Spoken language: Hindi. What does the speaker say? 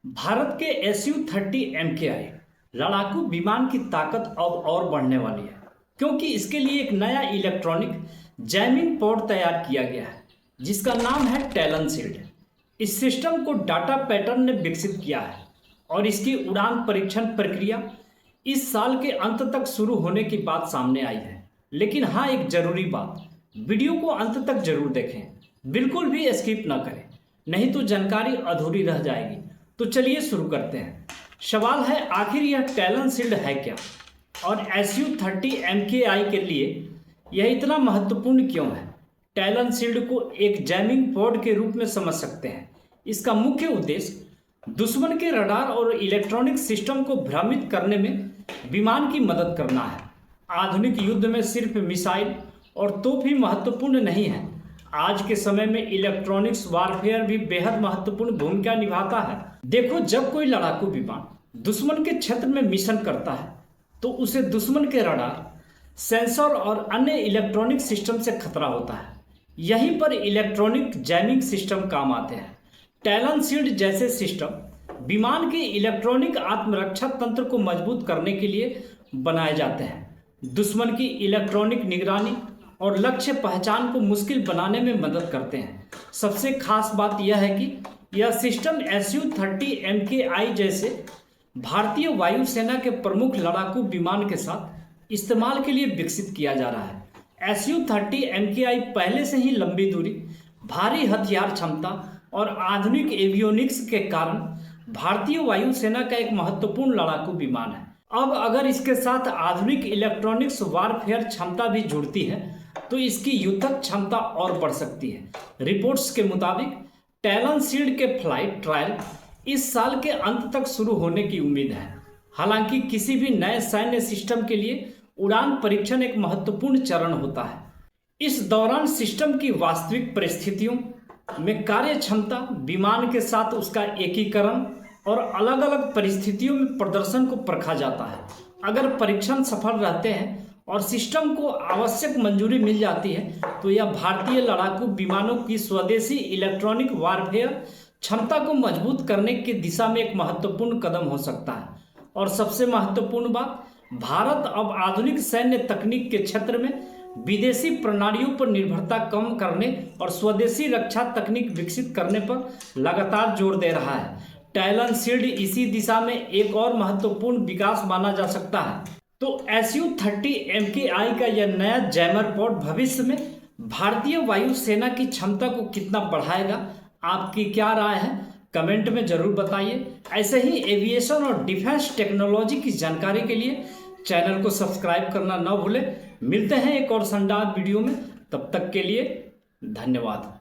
भारत के Su-30 MKI लड़ाकू विमान की ताकत अब और बढ़ने वाली है, क्योंकि इसके लिए एक नया इलेक्ट्रॉनिक जैमिंग पॉड तैयार किया गया है जिसका नाम है टैलन शील्ड। इस सिस्टम को डाटा पैटर्न ने विकसित किया है और इसकी उड़ान परीक्षण प्रक्रिया इस साल के अंत तक शुरू होने की बात सामने आई है। लेकिन हाँ, एक जरूरी बात, वीडियो को अंत तक जरूर देखें, बिल्कुल भी स्किप ना करें, नहीं तो जानकारी अधूरी रह जाएगी। तो चलिए शुरू करते हैं। सवाल है, आखिर यह टैलन शील्ड है क्या और Su-30 MKI के लिए यह इतना महत्वपूर्ण क्यों है? टैलन शील्ड को एक जैमिंग पॉड के रूप में समझ सकते हैं। इसका मुख्य उद्देश्य दुश्मन के रडार और इलेक्ट्रॉनिक सिस्टम को भ्रमित करने में विमान की मदद करना है। आधुनिक युद्ध में सिर्फ मिसाइल और तोप ही महत्वपूर्ण नहीं है, आज के समय में इलेक्ट्रॉनिक्स वारफेयर भी बेहद महत्वपूर्ण भूमिका निभाता है। देखो, जब कोई लड़ाकू विमान दुश्मन के क्षेत्र में मिशन करता है तो उसे दुश्मन के रडार, सेंसर और अन्य इलेक्ट्रॉनिक सिस्टम से खतरा होता है। यहीं पर इलेक्ट्रॉनिक जैमिंग सिस्टम काम आते हैं। टैलन शील्ड जैसे सिस्टम विमान के इलेक्ट्रॉनिक आत्मरक्षा तंत्र को मजबूत करने के लिए बनाए जाते हैं। दुश्मन की इलेक्ट्रॉनिक निगरानी और लक्ष्य पहचान को मुश्किल बनाने में मदद करते हैं। सबसे खास बात यह है कि यह सिस्टम Su-30 MKI जैसे भारतीय वायुसेना के प्रमुख लड़ाकू विमान के साथ इस्तेमाल के लिए विकसित किया जा रहा है। Su-30 MKI पहले से ही लंबी दूरी, भारी हथियार क्षमता और आधुनिक एवियोनिक्स के कारण भारतीय वायुसेना का एक महत्वपूर्ण लड़ाकू विमान है। अब अगर इसके साथ आधुनिक इलेक्ट्रॉनिक्स वारफेयर क्षमता भी जुड़ती है तो इसकी युद्धक क्षमता और बढ़ सकती है। रिपोर्ट्स के मुताबिक टैलन शील्ड के फ्लाइट ट्रायल इस साल के अंत तक शुरू होने की उम्मीद है। हालांकि किसी भी नए सैन्य सिस्टम के लिए उड़ान परीक्षण एक महत्वपूर्ण चरण होता है। इस दौरान सिस्टम की वास्तविक परिस्थितियों में कार्य क्षमता, विमान के साथ उसका एकीकरण और अलग अलग परिस्थितियों में प्रदर्शन को परखा जाता है। अगर परीक्षण सफल रहते हैं और सिस्टम को आवश्यक मंजूरी मिल जाती है तो यह भारतीय लड़ाकू विमानों की स्वदेशी इलेक्ट्रॉनिक वारफेयर क्षमता को मजबूत करने की दिशा में एक महत्वपूर्ण कदम हो सकता है। और सबसे महत्वपूर्ण बात, भारत अब आधुनिक सैन्य तकनीक के क्षेत्र में विदेशी प्रणालियों पर निर्भरता कम करने और स्वदेशी रक्षा तकनीक विकसित करने पर लगातार जोर दे रहा है। टैलन शील्ड इसी दिशा में एक और महत्वपूर्ण विकास माना जा सकता है। तो Su-30 MKI का यह नया जैमर पॉड भविष्य में भारतीय वायुसेना की क्षमता को कितना बढ़ाएगा? आपकी क्या राय है? कमेंट में जरूर बताइए। ऐसे ही एविएशन और डिफेंस टेक्नोलॉजी की जानकारी के लिए चैनल को सब्सक्राइब करना न भूलें। मिलते हैं एक और शानदार वीडियो में, तब तक के लिए धन्यवाद।